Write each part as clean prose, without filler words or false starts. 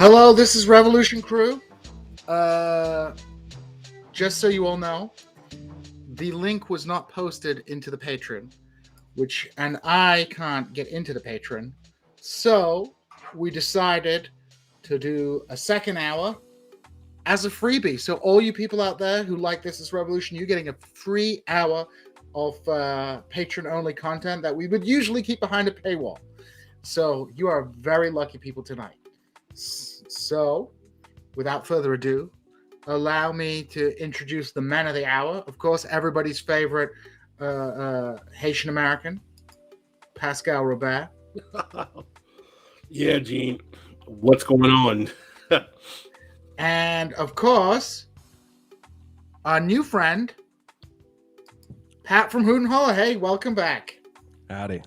Hello, this is Revolution Crew. Just so you all know, the link was not posted into the Patron, and I can't get into the Patron. So we decided to do a second hour as a freebie. So all you people out there who like This is Revolution, you're getting a free hour of Patron-only content that we would usually keep behind a paywall. So you are very lucky people tonight. So, without further ado, allow me to introduce the men of the hour. Of course, everybody's favorite Haitian American, Pascal Robert. Yeah, Gene. What's going on? And of course, our new friend, Pat from Hoot and Holler. Hey, welcome back. Howdy.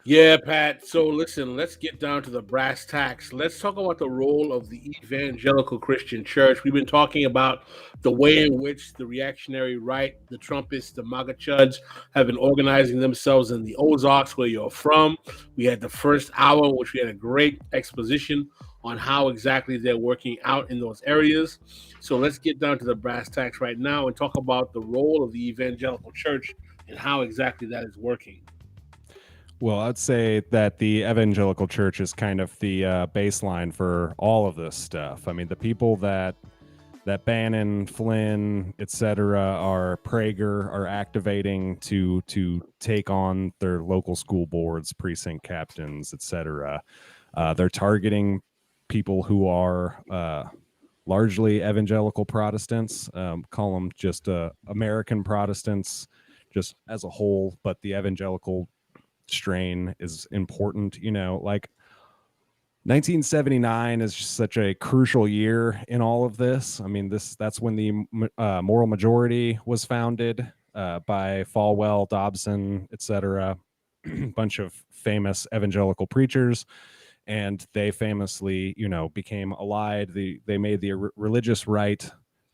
Yeah, Pat. So listen, let's get down to the brass tacks. Let's talk about the role of the Evangelical Christian Church. We've been talking about the way in which the reactionary right, the Trumpists, the MAGA chuds have been organizing themselves in the Ozarks, where you're from. We had the first hour, in which we had a great exposition on how exactly they're working out in those areas. So let's get down to the brass tacks right now and talk about the role of the Evangelical Church and how exactly that is working. Well, I'd say that the Evangelical Church is kind of the baseline for all of this stuff. I mean, the people that Bannon, Flynn, etc., are Prager are activating to take on their local school boards, precinct captains, etc. They're targeting people who are largely evangelical Protestants. Call them just American Protestants, just as a whole, but the evangelical strain is important. Like 1979 is just such a crucial year in all of this. I mean, that's when the Moral Majority was founded by Falwell, Dobson, etc. Bunch of famous evangelical preachers, and they famously, became allied. They made the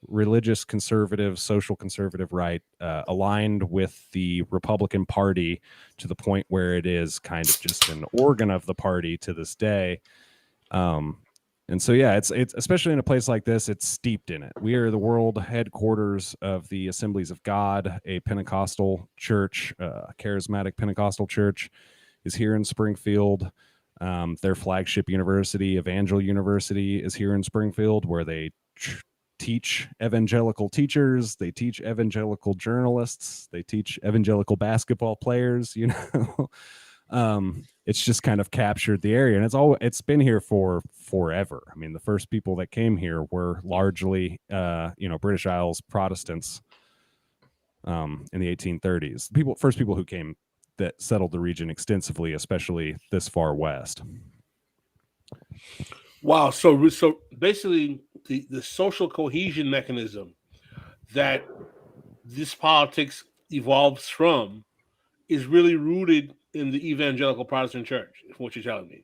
religious conservative, social conservative right aligned with the Republican Party to the point where it is kind of just an organ of the party to this day. And so, yeah, it's especially in a place like this, it's steeped in it. We are the world headquarters of the Assemblies of God, a Pentecostal church, charismatic Pentecostal church, is here in Springfield. Their flagship university, Evangel University, is here in Springfield, where they teach evangelical teachers, they teach evangelical journalists, they teach evangelical basketball players. It's just kind of captured the area, and it's been here for forever. I mean, the first people that came here were largely British Isles Protestants in the 1830s. First people who came that settled the region extensively, especially this far west. Wow. So basically the social cohesion mechanism that this politics evolves from is really rooted in the Evangelical Protestant Church, is what you're telling me.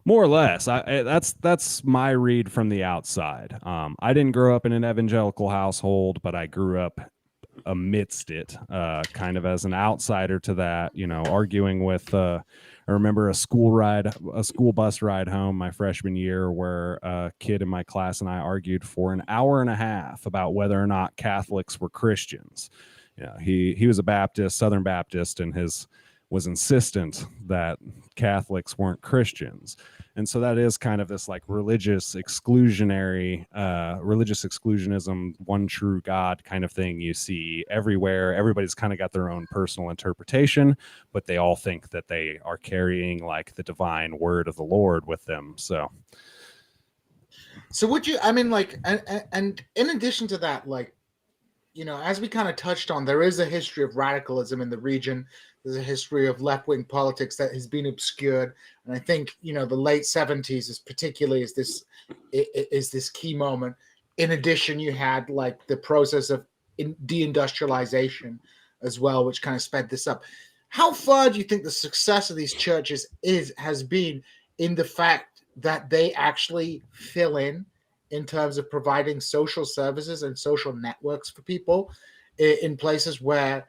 More or less. That's my read from the outside. I didn't grow up in an evangelical household, but I grew up amidst it, kind of as an outsider to that, arguing with I remember a school bus ride home my freshman year where a kid in my class and I argued for an hour and a half about whether or not Catholics were Christians. He was a Baptist, Southern Baptist, and was insistent that Catholics weren't Christians. And so that is kind of this like religious exclusionism, one true God kind of thing you see everywhere. Everybody's kind of got their own personal interpretation, but they all think that they are carrying like the divine word of the Lord with them. So would you, I mean, like, and in addition to that, like, as we kind of touched on, there is a history of radicalism in the region. There's a history of left-wing politics that has been obscured, and I think the late 70s is this key moment. In addition, you had like the process of deindustrialization as well, which kind of sped this up. How far do you think the success of these churches has been in the fact that they actually fill in terms of providing social services and social networks for people in places where,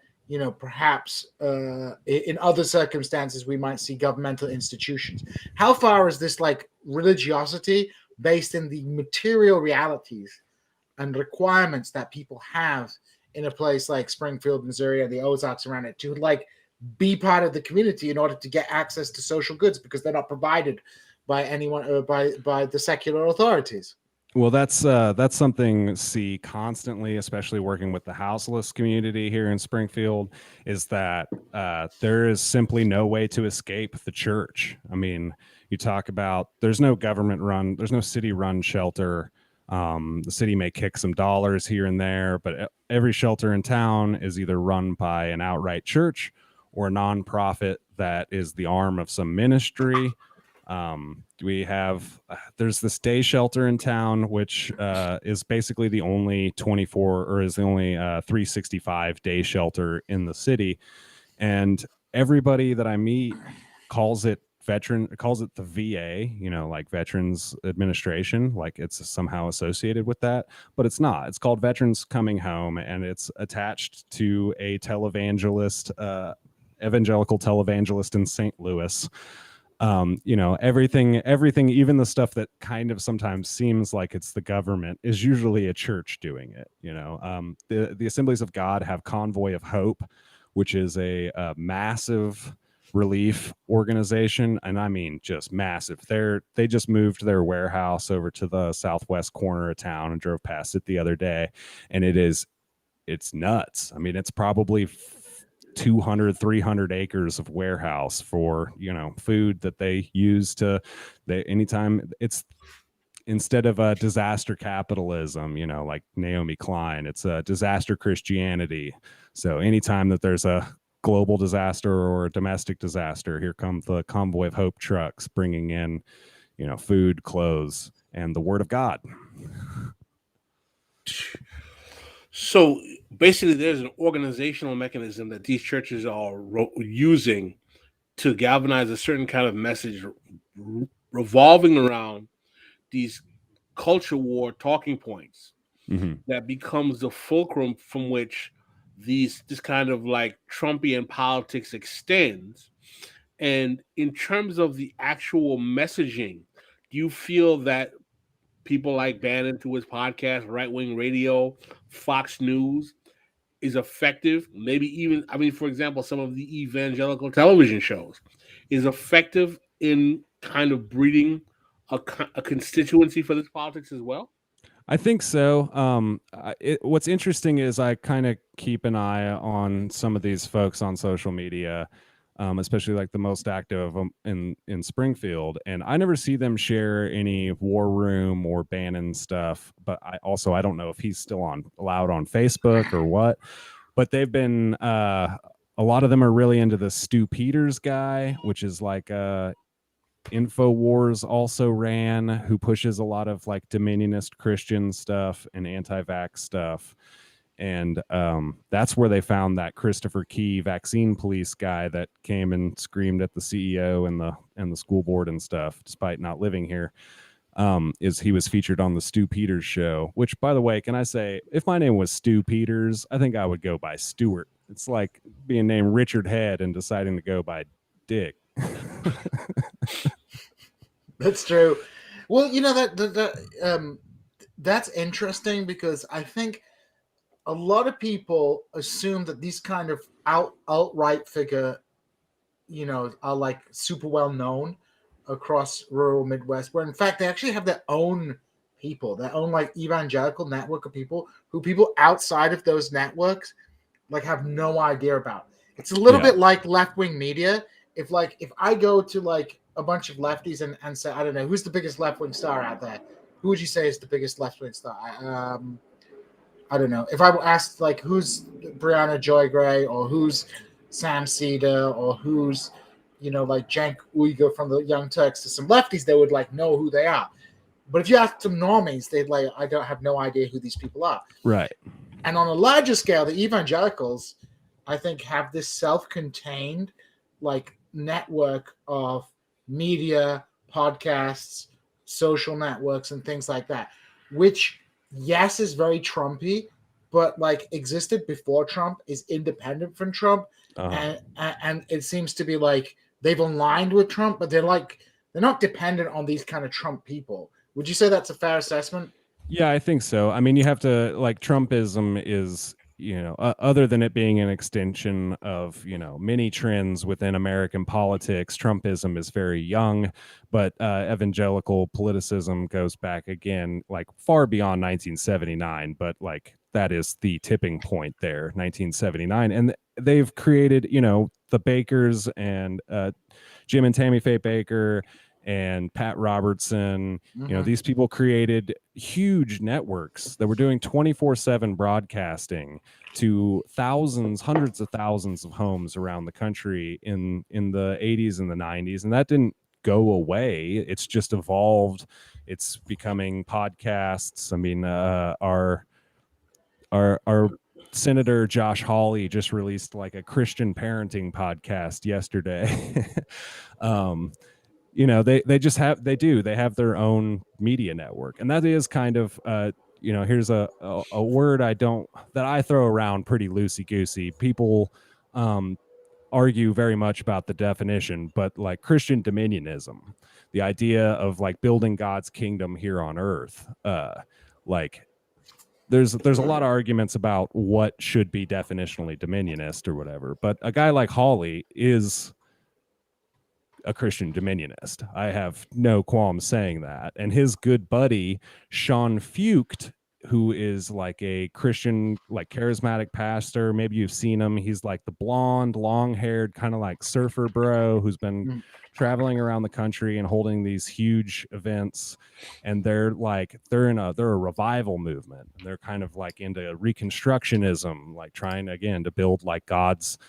perhaps in other circumstances, we might see governmental institutions? How far is this like religiosity based in the material realities and requirements that people have in a place like Springfield, Missouri, and the Ozarks around it to like be part of the community in order to get access to social goods because they're not provided by anyone or by the secular authorities. Well, that's something see constantly, especially working with the houseless community here in Springfield, is that there is simply no way to escape the church. I mean, you talk about there's no city run shelter. The city may kick some dollars here and there, but every shelter in town is either run by an outright church or a nonprofit that is the arm of some ministry. There's this day shelter in town, which is basically the only 365 day shelter in the city. And everybody that I meet calls it the VA, like Veterans Administration, like it's somehow associated with that, but it's not. It's called Veterans Coming Home, and it's attached to a evangelical televangelist in St. Louis. Everything, even the stuff that kind of sometimes seems like it's the government is usually a church doing it. The Assemblies of God have Convoy of Hope, which is a massive relief organization, and I mean just massive. They just moved their warehouse over to the southwest corner of town and drove past it the other day, and it's nuts. I mean, it's probably 200-300 acres of warehouse for food that they use anytime it's instead of a disaster capitalism, like Naomi Klein, it's a disaster Christianity. So anytime that there's a global disaster or a domestic disaster, here comes the Convoy of Hope trucks bringing in food, clothes, and the word of God. So basically, there's an organizational mechanism that these churches are using to galvanize a certain kind of message revolving around these culture war talking points that becomes the fulcrum from which this kind of like Trumpian politics extends. And in terms of the actual messaging, do you feel that people like Bannon through his podcast, Right Wing Radio, Fox News is effective? Maybe even, for example, some of the evangelical television shows is effective in kind of breeding a constituency for this politics as well? I think so. What's interesting is I kind of keep an eye on some of these folks on social media, especially like the most active in Springfield, and I never see them share any War Room or Bannon stuff. But I don't know if he's still allowed on Facebook or what. But they've been a lot of them are really into the Stu Peters guy, which is like InfoWars also ran, who pushes a lot of like dominionist Christian stuff and anti-vax stuff. And that's where they found that Christopher Key vaccine police guy that came and screamed at the CEO and the school board and stuff, despite not living here. He was featured on the Stu Peters show, which, by the way, can I say, if my name was Stu Peters, I think I would go by Stewart. It's like being named Richard Head and deciding to go by Dick. That's true. Well, that's interesting because I think a lot of people assume that these kind of alt-right figure, are like super well known across rural Midwest, where in fact they actually have their own people, their own like evangelical network of people who people outside of those networks like have no idea about. It's a little bit like left-wing media. If I go to like a bunch of lefties and say, I don't know, who's the biggest left-wing star out there? Who would you say is the biggest left-wing star? I don't know. If I asked like who's Brianna Joy Gray or who's Sam Cedar or who's like Cenk Uygur from the Young Turks to some lefties, they would like know who they are. But if you ask some normies, they'd like, I don't have no idea who these people are. Right. And on a larger scale, the evangelicals, I think, have this self-contained like network of media, podcasts, social networks, and things like that, which yes is very Trumpy, but like existed before Trump, is independent from Trump, and it seems to be like they've aligned with Trump, but they're not dependent on these kind of Trump people. Would you say that's a fair assessment? Yeah, I think so. I mean, you have to like Trumpism is, other than it being an extension of, many trends within American politics, Trumpism is very young, but evangelical politicism goes back again, like far beyond 1979. But like that is the tipping point there, 1979. And they've created, the Bakers and Jim and Tammy Faye Baker and Pat Robertson. These people created huge networks that were doing 24/7 broadcasting to thousands, hundreds of thousands of homes around the country in the 80s and the 90s, and that didn't go away. It's just evolved. It's becoming podcasts. I mean, our Senator Josh Hawley just released like a Christian parenting podcast yesterday. They have their own media network, and that is kind of here's a word that I throw around pretty loosey goosey. People argue very much about the definition, but like Christian dominionism, the idea of like building God's kingdom here on earth, like there's a lot of arguments about what should be definitionally dominionist or whatever, but a guy like Hawley is a Christian dominionist. I have no qualms saying that. And his good buddy, Sean Fucht, who is like a Christian, like charismatic pastor. Maybe you've seen him. He's like the blonde, long-haired, kind of like surfer bro who's been traveling around the country and holding these huge events. And they're a revival movement. And they're kind of like into Reconstructionism, like trying again to build like God's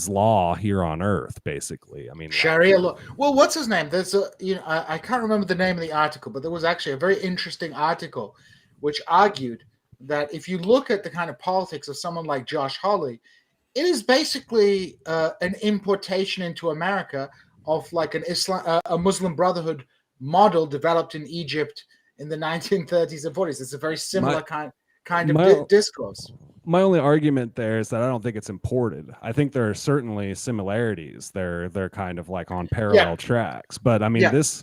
law here on earth, basically. I mean, Sharia law. Well, what's his name? There's I can't remember the name of the article, but there was actually a very interesting article which argued that if you look at the kind of politics of someone like Josh Hawley, it is basically an importation into America of like a Muslim Brotherhood model developed in Egypt in the 1930s and 40s. It's a very similar kind of discourse. My only argument there is that I don't think it's imported. I think there are certainly similarities. They're kind of like on parallel tracks. But I mean, this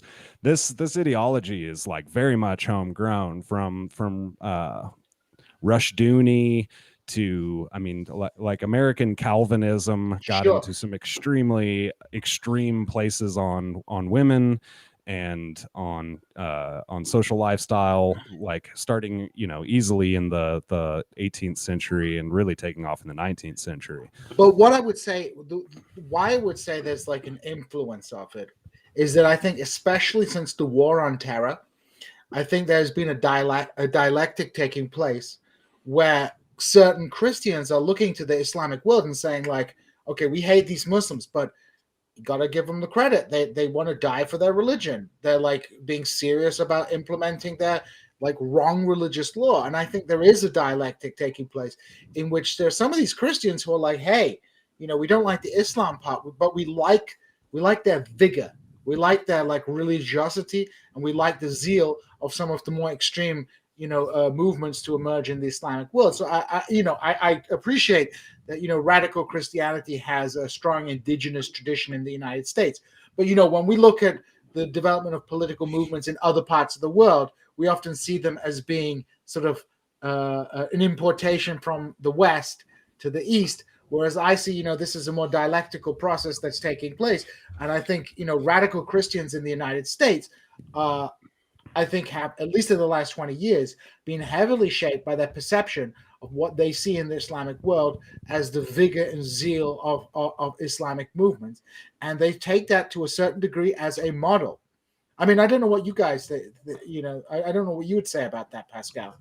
ideology is like very much homegrown from Rushdoony to, I mean, like American Calvinism got into some extremely extreme places on women and on social lifestyle, like starting easily in the 18th century and really taking off in the 19th century. But what I would say, why I would say there's like an influence of it, is that I think especially since the war on terror, I think there's been a dialectic taking place where certain Christians are looking to the Islamic world and saying like, okay, we hate these Muslims, but you gotta give them the credit. They want to die for their religion. They're like being serious about implementing their like wrong religious law. And I think there is a dialectic taking place in which there's some of these Christians who are like, hey, we don't like the Islam part, but we like their vigor. We like their like religiosity, and we like the zeal of some of the more extreme, movements to emerge in the Islamic world. So I appreciate that, radical Christianity has a strong indigenous tradition in the United States. But, when we look at the development of political movements in other parts of the world, we often see them as being sort of an importation from the West to the East. Whereas I see, this is a more dialectical process that's taking place. And I think, radical Christians in the United States, I think have, at least in the last 20 years, been heavily shaped by their perception of what they see in the Islamic world as the vigor and zeal of Islamic movements. And they take that to a certain degree as a model. I mean, I don't know what you guys think, I don't know what you would say about that, Pascal.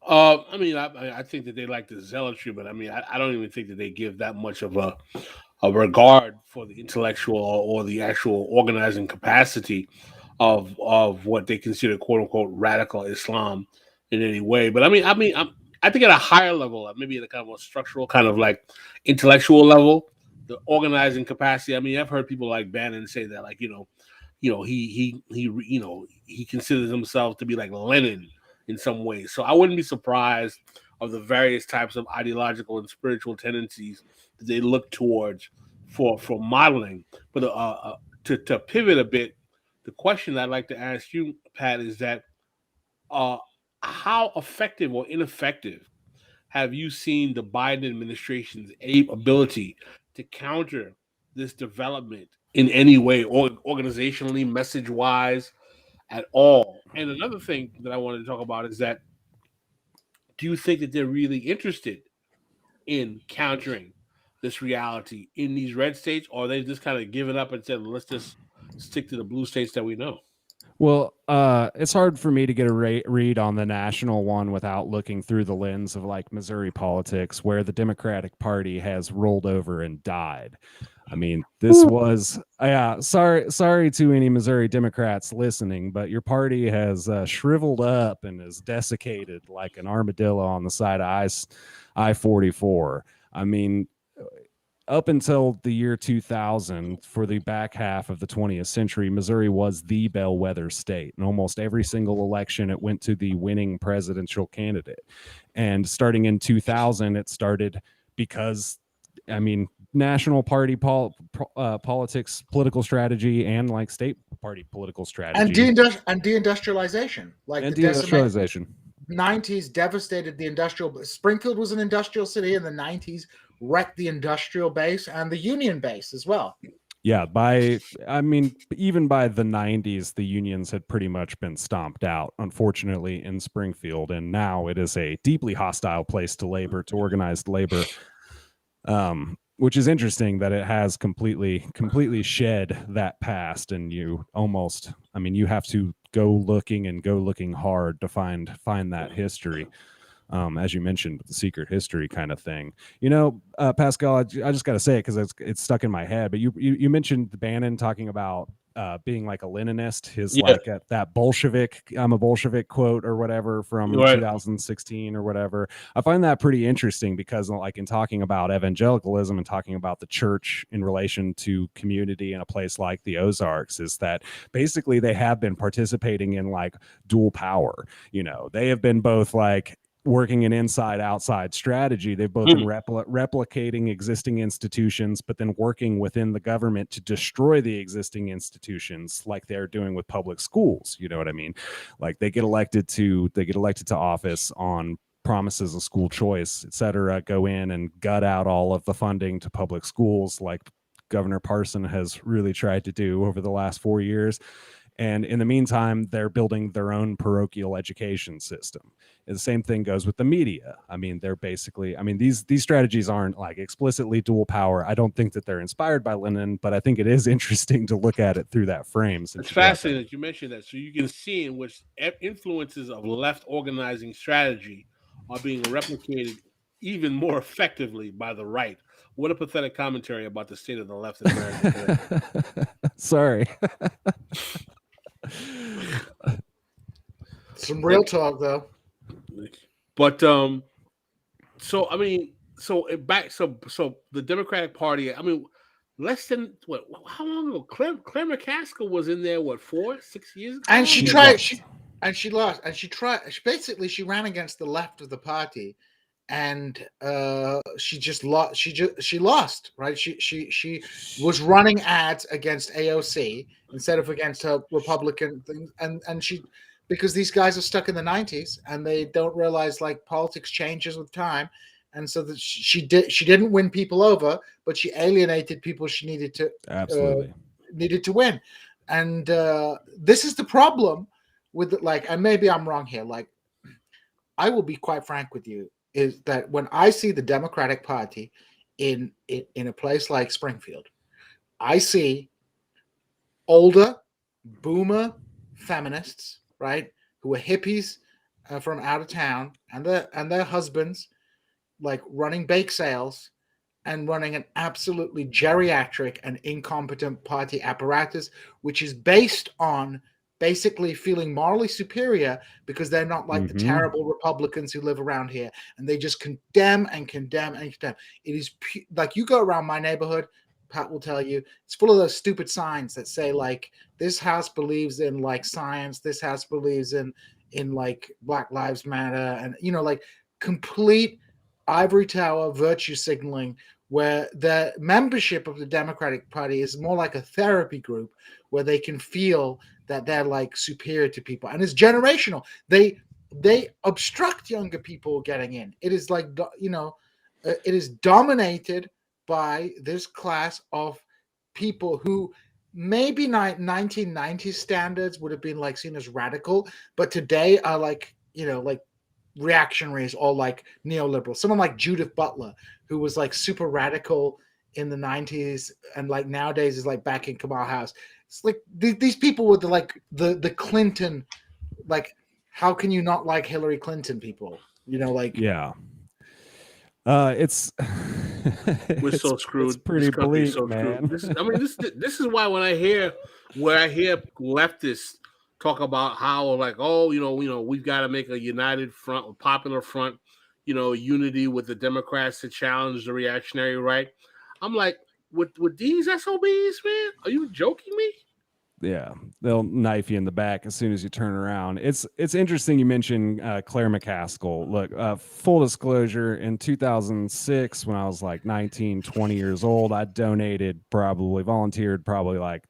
I mean, I think that they like the zealotry, but I mean, I don't even think that they give that much of a regard for the intellectual or the actual organizing capacity of what they consider "quote unquote" radical Islam in any way. But I think at a higher level, maybe at a kind of a structural, kind of like intellectual level, the organizing capacity. I mean, I've heard people like Bannon say that, like he considers himself to be like Lenin in some ways. So I wouldn't be surprised of the various types of ideological and spiritual tendencies that they look towards for modeling. But to pivot a bit the question I'd like to ask you, Pat, is that how effective or ineffective have you seen the Biden administration's ability to counter this development in any way, or organizationally, message wise, at all? And another thing that I wanted to talk about is that, do you think that they're really interested in countering this reality in these red states, or are they just kind of given up and said, let's just stick to the blue states that we know? Well, it's hard for me to get a read on the national one without looking through the lens of like Missouri politics, where the Democratic Party has rolled over and died. I mean, this was sorry to any Missouri Democrats listening, but your party has shriveled up and is desiccated like an armadillo on the side of I-44. I mean, up until the year 2000, for the back half of the 20th century, Missouri was the bellwether state. In almost every single election, it went to the winning presidential candidate. And starting in 2000, it started because, I mean, national party politics, political strategy, and like state party political strategy. And deindustrialization. Like and the deindustrialization. 90s devastated the industrial. Springfield was an industrial city in the 90s, wrecked the industrial base and the union base as well. Yeah, even by the 90s, the unions had pretty much been stomped out, unfortunately, in Springfield. And now it is a deeply hostile place to organized labor, which is interesting that it has completely shed that past. And you have to go looking hard to find that history. As you mentioned, the secret history kind of thing. Pascal, I just got to say it because it's stuck in my head. But you mentioned Bannon talking about being like a Leninist, that Bolshevik, I'm a Bolshevik quote or whatever from 2016 or whatever. I find that pretty interesting because, like, in talking about evangelicalism and talking about the church in relation to community in a place like the Ozarks, is that basically they have been participating in like dual power. They have been both like working an inside-outside strategy. They've both been replicating existing institutions, but then working within the government to destroy the existing institutions, like they're doing with public schools. You know what I mean? Like they get elected to office on promises of school choice, etc. Go in and gut out all of the funding to public schools, like Governor Parson has really tried to do over the last 4 years. And in the meantime, they're building their own parochial education system. And the same thing goes with the media. I mean, they're basically, these strategies aren't like explicitly dual power. I don't think that they're inspired by Lenin, but I think it is interesting to look at it through that frame. It's fascinating that you mentioned that. So you can see in which influences of left organizing strategy are being replicated even more effectively by the right. What a pathetic commentary about the state of the left in America today. Sorry. Some real talk, though. But the Democratic Party. Less than what? How long ago? Claire McCaskill was in there. 6 years ago? And she tried. She lost. And she tried. She ran against the left of the party, and she just lost. She lost. Right. She was running ads against AOC instead of against her Republican thing, and she. Because these guys are stuck in the 90s and they don't realize like politics changes with time. And so that she didn't win people over, but she alienated people she needed to win. And this is the problem with and maybe I'm wrong here. Like, I will be quite frank with you, is that when I see the Democratic Party in a place like Springfield, I see older boomer feminists, right, who are hippies from out of town, and their husbands, like running bake sales and running an absolutely geriatric and incompetent party apparatus, which is based on basically feeling morally superior because they're not like the terrible Republicans who live around here, and they just condemn and condemn and condemn. It is like, you go around my neighborhood, Pat will tell you, it's full of those stupid signs that say like, this house believes in like science, this house believes in like Black Lives Matter, and like complete ivory tower virtue signaling, where the membership of the Democratic Party is more like a therapy group where they can feel that they're like superior to people, and it's generational. They obstruct younger people getting in. It is like, it is dominated by this class of people who maybe 1990s standards would have been like seen as radical, but today are like, like reactionaries or like neoliberals. Someone like Judith Butler, who was like super radical in the 90s and like nowadays is like back in Kamala Harris. It's like these people were the Clinton, like, how can you not like Hillary Clinton people? Like, yeah. It's We're so screwed. It's pretty bleak, so man. Screwed. This is why when I hear leftists talk about how like, oh, we've got to make a united front, a popular front, unity with the Democrats to challenge the reactionary right. I'm like, with these SOBs, man, are you joking me? Yeah, they'll knife you in the back as soon as you turn around. It's interesting you mentioned Claire McCaskill. Look, full disclosure, in 2006, when I was like 19, 20 years old, I volunteered probably like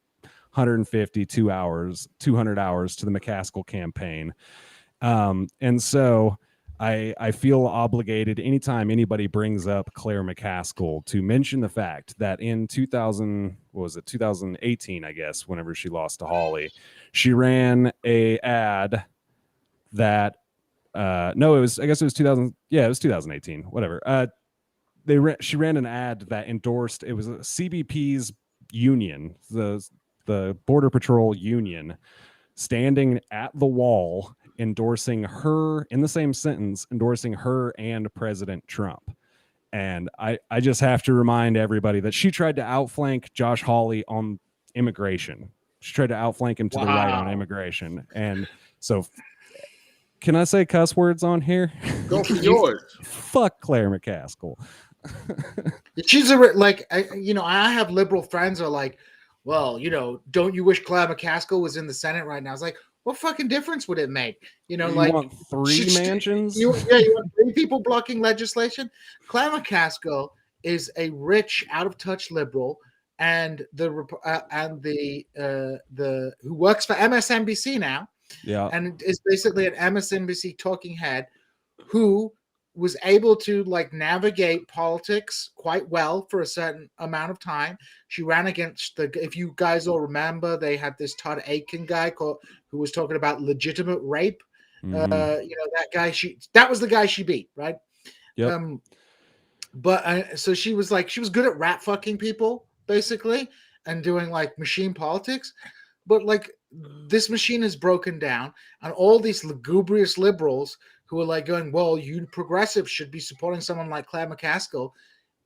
150, 200 hours to the McCaskill campaign. And so I feel obligated anytime anybody brings up Claire McCaskill to mention the fact that in 2018, I guess, whenever she lost to Hawley, she ran a ad that no, I guess it was 2000. Yeah, it was 2018. Whatever. She ran an ad that endorsed, it was a CBP's union, the Border Patrol union, standing at the wall, endorsing her in the same sentence, endorsing her and President Trump. And I just have to remind everybody that she tried to outflank Josh Hawley on immigration. She tried to outflank him to the right on immigration. And so, can I say cuss words on here? Go for yours. Fuck Claire McCaskill. She's I have liberal friends who are like, well, don't you wish Claire McCaskill was in the Senate right now? I was like, what fucking difference would it make? You want three mansions? You want 3 people blocking legislation? Claire McCaskill is a rich, out of touch liberal, and the who works for MSNBC now, and is basically an MSNBC talking head who was able to like navigate politics quite well for a certain amount of time. She ran against if you guys all remember, they had this Todd Akin guy who was talking about legitimate rape. Mm-hmm. That guy, that was the guy she beat, right? Yep. So she was good at rat fucking people basically and doing like machine politics. But like this machine is broken down, and all these lugubrious liberals who are like going, well, you progressives should be supporting someone like Claire McCaskill.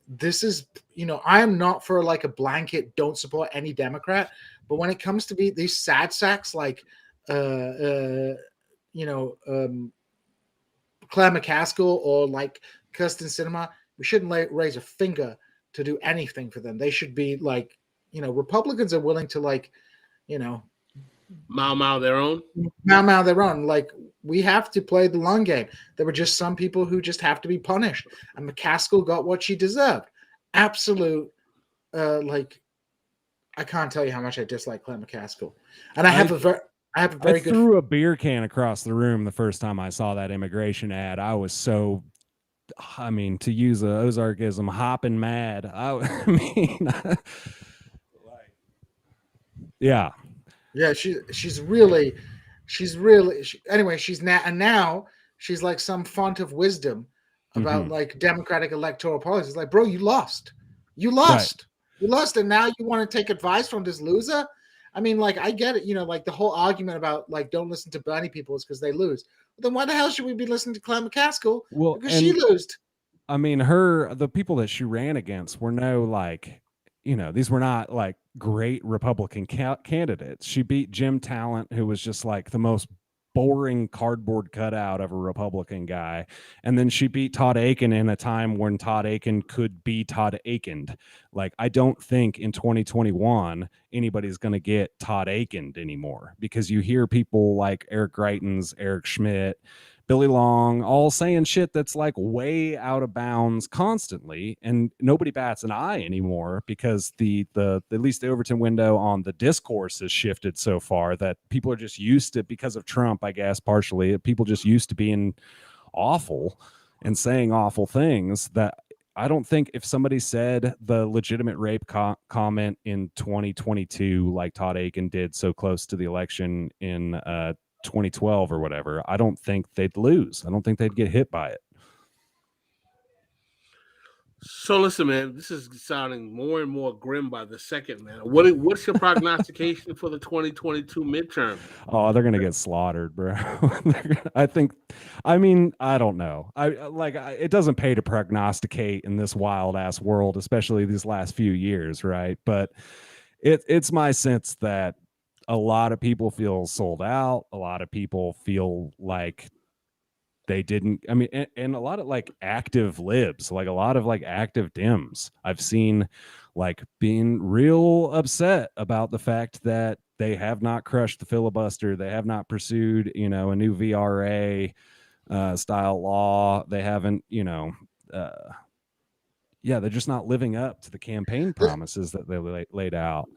This is, I am not for like a blanket, don't support any Democrat. But when it comes to these sad sacks like, Claire McCaskill or like Kirsten Sinema, we shouldn't raise a finger to do anything for them. They should be like, Republicans are willing to like, Mau their own. Like, we have to play the long game. There were just some people who just have to be punished, and McCaskill got what she deserved. Absolute, I can't tell you how much I dislike Claire McCaskill, and I threw a beer can across the room the first time I saw that immigration ad. I was so, to use a Ozarkism, hopping mad. Yeah. Yeah, now she's like some font of wisdom about like democratic electoral policies. It's like, bro, you lost, right. You lost, and now you want to take advice from this loser. I mean, like, I get it, like the whole argument about like don't listen to Bernie people is because they lose. But then why the hell should we be listening to Claire McCaskill? Well, because she lost. I mean, the people that she ran against were no like, these were not like great Republican candidates. She beat Jim Talent, who was just like the most boring cardboard cutout of a Republican guy. And then she beat Todd Akin in a time when Todd Akin could be Todd Akin. Like, I don't think in 2021 anybody's going to get Todd Akin anymore, because you hear people like Eric Greitens, Eric Schmidt, Billy Long, all saying shit that's like way out of bounds constantly, and nobody bats an eye anymore because the at least the Overton window on the discourse has shifted so far that people are just used to, because of Trump, I guess partially, people just used to being awful and saying awful things. That I don't think if somebody said the legitimate rape comment in 2022 like Todd Aiken did so close to the election in 2012 or whatever, I don't think they'd lose. I don't think they'd get hit by it. So listen, man, this is sounding more and more grim by the second, man. What's your prognostication for the 2022 midterm? Oh, they're gonna get slaughtered, bro. I think. I mean, I don't know. It doesn't pay to prognosticate in this wild ass world, especially these last few years, right? But it's my sense that a lot of people feel sold out. A lot of people feel like they didn't. I mean, and a lot of like active libs, like a lot of like active Dems I've seen like being real upset about the fact that they have not crushed the filibuster. They have not pursued, a new VRA style law. They haven't, they're just not living up to the campaign promises that they laid out.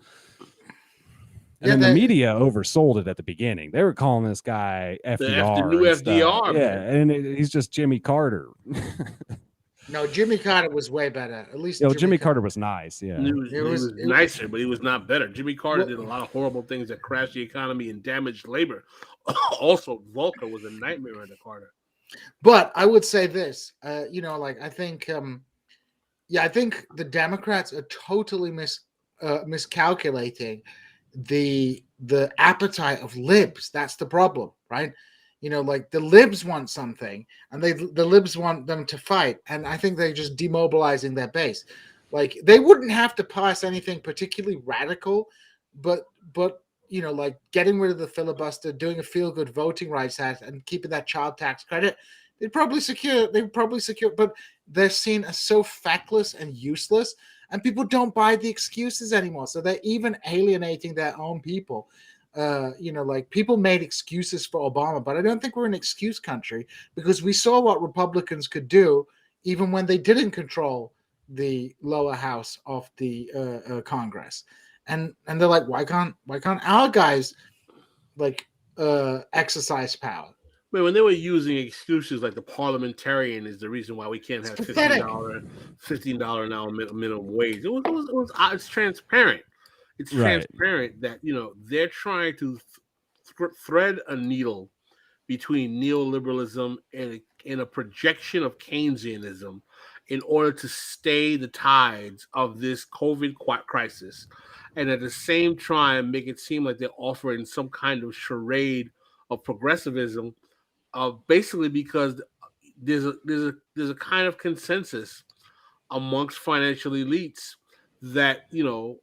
And then the media oversold it at the beginning. They were calling this guy FDR. The new FDR. Yeah, and he's just Jimmy Carter. No, Jimmy Carter was way better. At least Jimmy Carter was nice. Yeah, he was nicer, but he was not better. Jimmy Carter did a lot of horrible things that crashed the economy and damaged labor. Also, Volcker was a nightmare under Carter. But I would say this, I think, I think the Democrats are totally miscalculating the appetite of libs. That's the problem, right? The libs want something, and the libs want them to fight, and I think they're just demobilizing their base. Like, they wouldn't have to pass anything particularly radical, but getting rid of the filibuster, doing a feel-good voting rights act, and keeping that child tax credit, they'd probably secure. But they're seen as so feckless and useless, and people don't buy the excuses anymore. So they're even alienating their own people. People made excuses for Obama, but I don't think we're an excuse country, because we saw what Republicans could do even when they didn't control the lower house of the Congress. And they're like, why can't our guys exercise power? Man, when they were using excuses like the parliamentarian is the reason why we can't have $15 an hour minimum wage. It's transparent. It's transparent that they're trying to thread a needle between neoliberalism and a projection of Keynesianism in order to stay the tides of this COVID crisis, and at the same time make it seem like they're offering some kind of charade of progressivism. Basically, because there's a kind of consensus amongst financial elites that you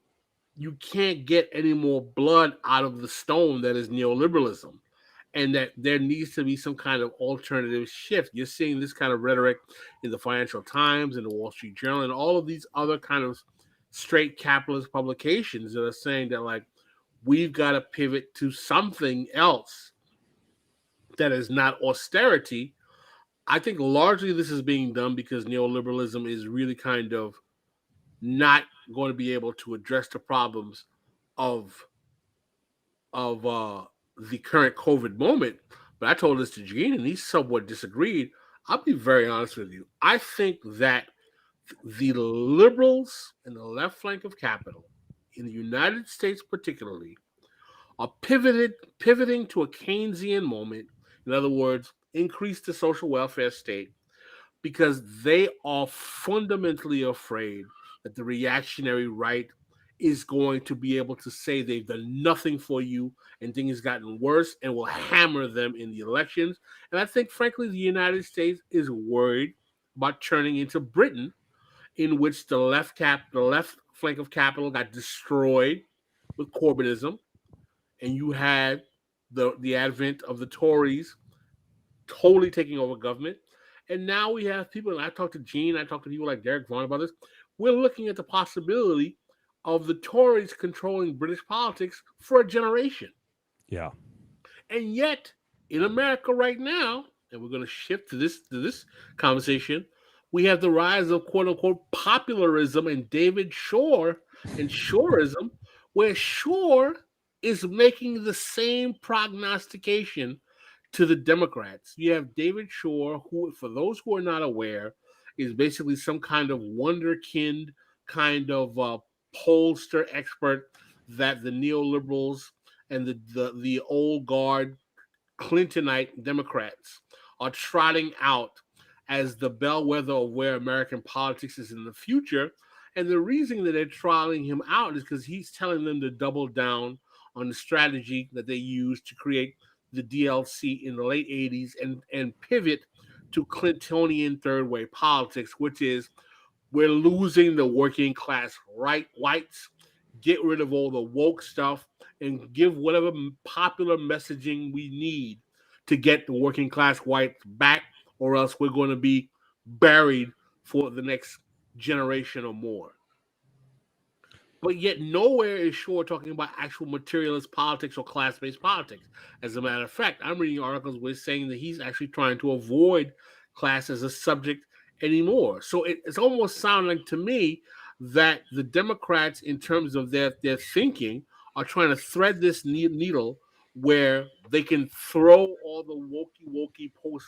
can't get any more blood out of the stone that is neoliberalism, and that there needs to be some kind of alternative shift. You're seeing this kind of rhetoric in the Financial Times and the Wall Street Journal and all of these other kind of straight capitalist publications that are saying that, like, we've got to pivot to something else that is not austerity. I think largely this is being done because neoliberalism is really kind of not going to be able to address the problems of the current COVID moment. But I told this to Gene, and he somewhat disagreed. I'll be very honest with you. I think that the liberals in the left flank of capital, in the United States particularly, are pivoting to a Keynesian moment. In other words, increase the social welfare state, because they are fundamentally afraid that the reactionary right is going to be able to say they've done nothing for you and things have gotten worse and will hammer them in the elections. And I think, frankly, the United States is worried about turning into Britain, in which the left flank of capital got destroyed with Corbynism, and you had the advent of the Tories totally taking over government. And now we have people, and I talked to Gene, I talked to people like Derek Vaughan about this. We're looking at the possibility of the Tories controlling British politics for a generation. Yeah. And yet, in America right now, and we're going to shift to this conversation. We have the rise of quote unquote popularism and David Shore and Shoreism, where Shore is making the same prognostication to the Democrats. You have David Shore, who, for those who are not aware, is basically some kind of wonderkind kind of pollster expert that the neoliberals and the old guard Clintonite Democrats are trotting out as the bellwether of where American politics is in the future. And the reason that they're trotting him out is because he's telling them to double down on the strategy that they used to create the DLC in the late 80s and pivot to Clintonian third way politics, which is we're losing the working class whites, get rid of all the woke stuff, and give whatever popular messaging we need to get the working class whites back, or else we're going to be buried for the next generation or more. But yet nowhere is Shore talking about actual materialist politics or class-based politics. As a matter of fact, I'm reading articles where it's saying that he's actually trying to avoid class as a subject anymore. So it's almost sounding to me that the Democrats, in terms of their thinking, are trying to thread this needle where they can throw all the wokey post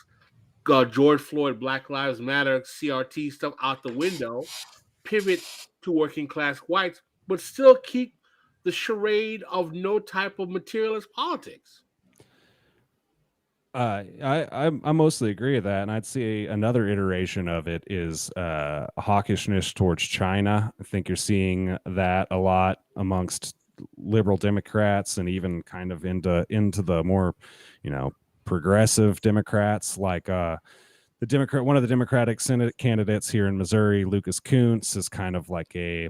George Floyd, Black Lives Matter, CRT stuff out the window, pivot to working class whites, but still keep the charade of no type of materialist politics. I mostly agree with that, and I'd say another iteration of it is hawkishness towards China. I think you're seeing that a lot amongst liberal Democrats, and even kind of into the more, progressive Democrats, like one of the Democratic Senate candidates here in Missouri, Lucas Kuntz, is kind of like a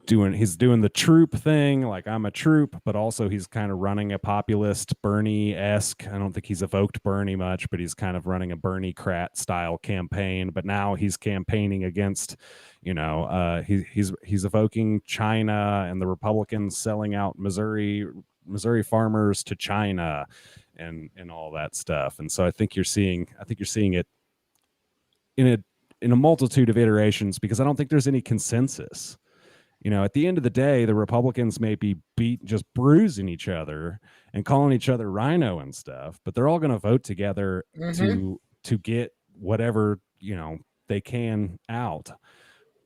he's doing the troop thing, like I'm a troop, but also he's kind of running a populist Bernie-esque. I don't think he's evoked Bernie much, but he's kind of running a Bernie-crat style campaign. But now he's campaigning against, he's evoking China and the Republicans selling out Missouri farmers to China and all that stuff. And so I think you're seeing it in a multitude of iterations, because I don't think there's any consensus. At the end of the day, the Republicans may be just bruising each other and calling each other rhino and stuff, but they're all going to vote together to get whatever, they can out.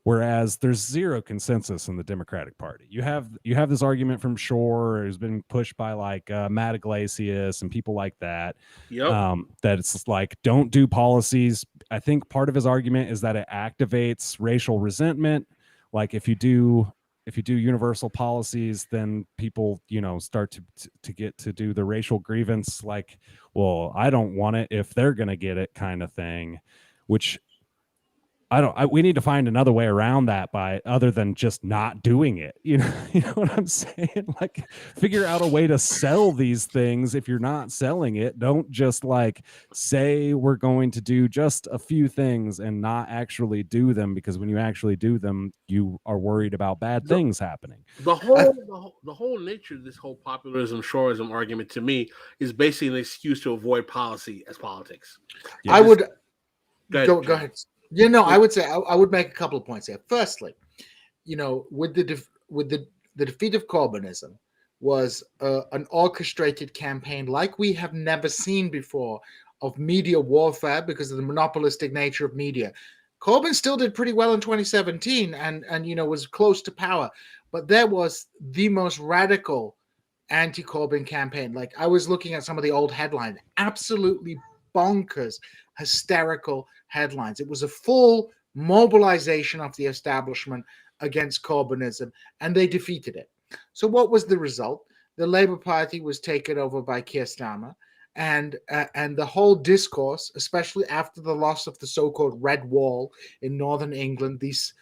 Whereas there's zero consensus in the Democratic Party. You have this argument from Shore, who's been pushed by like Matt Iglesias and people like that. Yep. That it's like, don't do policies. I think part of his argument is that it activates racial resentment. Like if you do universal policies, then people, start to get to do the racial grievance, like, well, I don't want it if they're going to get it kind of thing, which we need to find another way around that other than just not doing it. You know what I'm saying? Like, figure out a way to sell these things. If you're not selling it, don't just like say we're going to do just a few things and not actually do them, because when you actually do them, you are worried about bad things happening. The whole nature of this whole populism, shoreism argument to me is basically an excuse to avoid policy as politics. Yeah, I would go ahead. I would say I would make a couple of points here. Firstly, with the defeat of Corbynism was an orchestrated campaign like we have never seen before of media warfare because of the monopolistic nature of media. Corbyn still did pretty well in 2017 and was close to power, but there was the most radical anti-Corbyn campaign. Like, I was looking at some of the old headlines, absolutely bonkers, hysterical headlines. It was a full mobilization of the establishment against Corbynism, and they defeated it. So what was the result? The Labour Party was taken over by Keir Starmer, and the whole discourse, especially after the loss of the so-called Red Wall in Northern England, these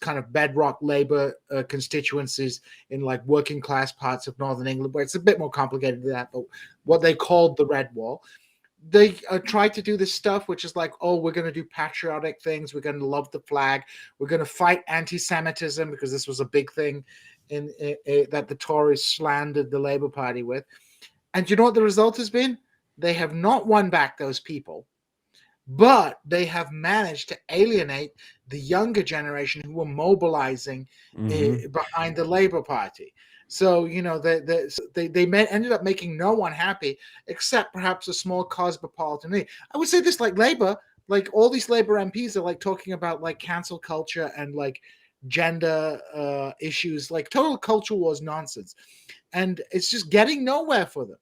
kind of bedrock Labour constituencies in like working class parts of Northern England, where it's a bit more complicated than that, but what they called the Red Wall. They tried to do this stuff, which is like, oh, we're going to do patriotic things. We're going to love the flag. We're going to fight anti-Semitism, because this was a big thing that the Tories slandered the Labour Party with. And you know what the result has been? they have not won back those people, but they have managed to alienate the younger generation who were mobilizing behind the Labour Party. So, you know, ended up making no one happy except perhaps a small cosmopolitan elite. I would say this, like Labour, like all these Labour MPs are like talking about like cancel culture and like gender issues, like total culture wars nonsense. And it's just getting nowhere for them.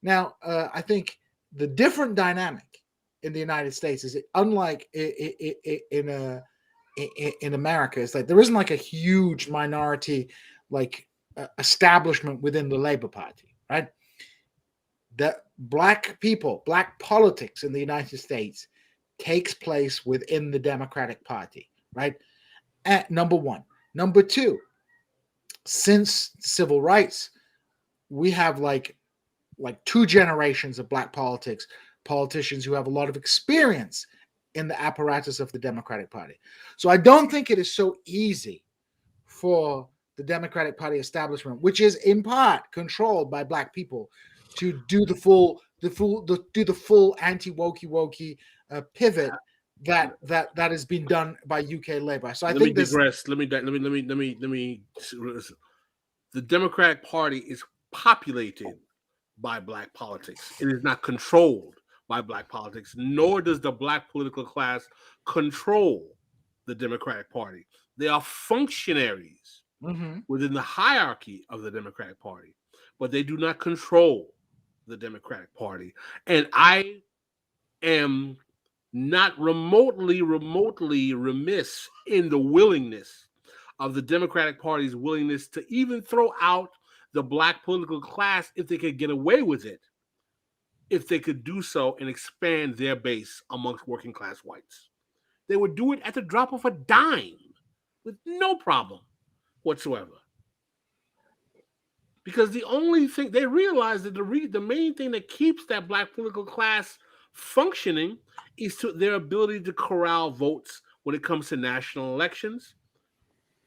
Now, I think the different dynamic in the United States is unlike in America. It's like there isn't like a huge minority like establishment within the Labor Party, right? That black people, black politics in the United States takes place within the Democratic Party, right? Number one. Number two, since civil rights, we have like 2 generations of black politicians who have a lot of experience in the apparatus of the Democratic Party. So I don't think it is so easy for the Democratic Party establishment, which is in part controlled by black people, to do the full anti-wokey pivot that has been done by UK Labour. So I think this. Let me. The Democratic Party is populated by black politics. It is not controlled by black politics, nor does the black political class control the Democratic Party. They are functionaries within the hierarchy of the Democratic Party, but they do not control the Democratic Party. And I am not remotely remiss in the willingness of the Democratic Party's willingness to even throw out the black political class if they could get away with it, if they could do so and expand their base amongst working class whites. They would do it at the drop of a dime with no problem whatsoever. Because the only thing they realize that the main thing that keeps that black political class functioning is to their ability to corral votes when it comes to national elections,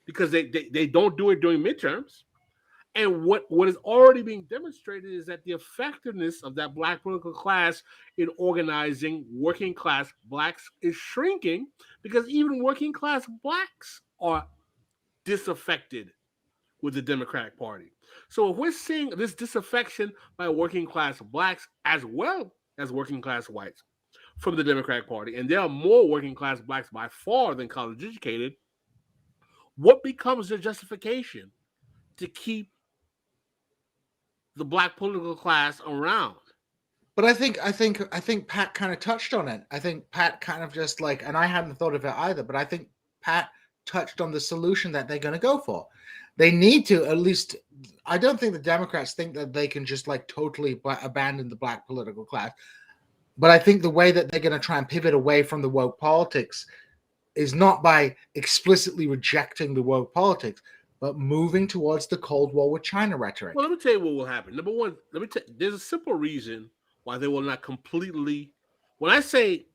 because they don't do it during midterms. And what is already being demonstrated is that the effectiveness of that black political class in organizing working class blacks is shrinking, because even working class blacks are disaffected with the Democratic Party. So if we're seeing this disaffection by working class blacks as well as working class whites from the Democratic Party, and there are more working class blacks by far than college educated, what becomes the justification to keep the black political class around? But I think Pat kind of touched on it. I think Pat kind of just like, and I hadn't thought of it either, but I think Pat touched on the solution that they're going to go for. They need to, at least, I don't think the Democrats think that they can just like totally abandon the black political class. But I think the way that they're going to try and pivot away from the woke politics is not by explicitly rejecting the woke politics, but moving towards the Cold War with China rhetoric. Well, let me tell you what will happen. Number one, there's a simple reason why they will not completely, when I say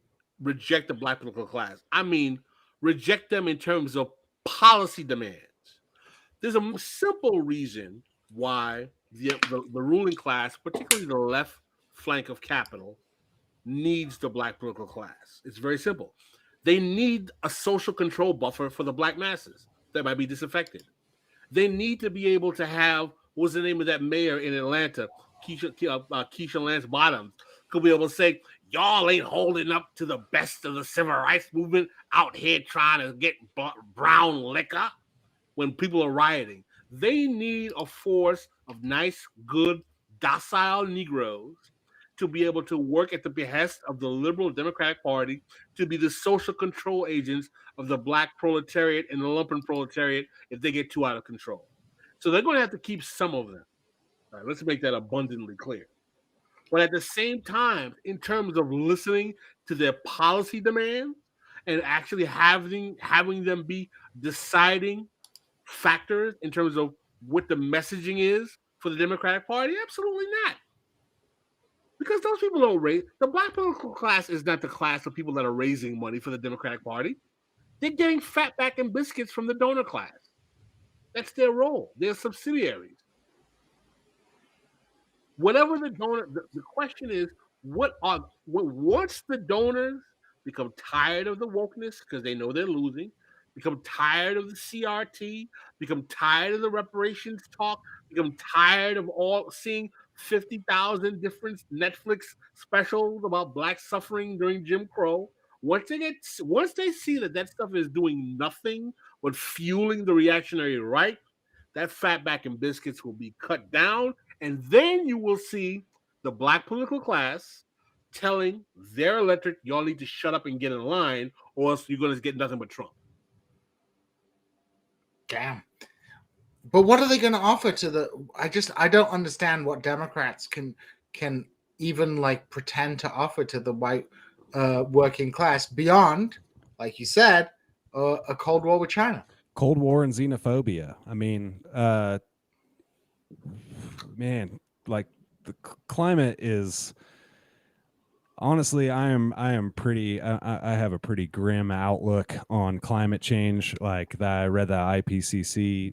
reject the black political class, I mean reject them in terms of policy demands. There's a simple reason why the ruling class, particularly the left flank of capital, needs the black political class. It's very simple. They need a social control buffer for the black masses that might be disaffected. They need to be able to have, what's the name of that mayor in Atlanta, Keisha Lance Bottoms, could be able to say, y'all ain't holding up to the best of the civil rights movement out here trying to get brown liquor when people are rioting. They need a force of nice, good, docile Negroes to be able to work at the behest of the liberal Democratic Party to be the social control agents of the black proletariat and the lumpen proletariat if they get too out of control. So they're going to have to keep some of them. All right, let's make that abundantly clear. But at the same time, in terms of listening to their policy demands and actually having them be deciding factors in terms of what the messaging is for the Democratic Party, absolutely not. Because those people don't raise, the black political class is not the class of people that are raising money for the Democratic Party. They're getting fatback and biscuits from the donor class. That's their role. They're subsidiaries. Whatever the donor, the question is, Once the donors become tired of the wokeness because they know they're losing, become tired of the CRT, become tired of the reparations talk, become tired of all seeing 50,000 different Netflix specials about black suffering during Jim Crow. Once they see that stuff is doing nothing but fueling the reactionary right, that fatback and biscuits will be cut down, and then you will see the black political class telling their electorate, y'all need to shut up and get in line, or else you're going to get nothing but Trump. Damn. But what are they going to offer to the? I don't understand what Democrats can even like pretend to offer to the white working class beyond, like you said, a Cold War with China. Cold War and xenophobia. I mean, man, like the climate is. Honestly, I am pretty. I have a pretty grim outlook on climate change. Like I read the IPCC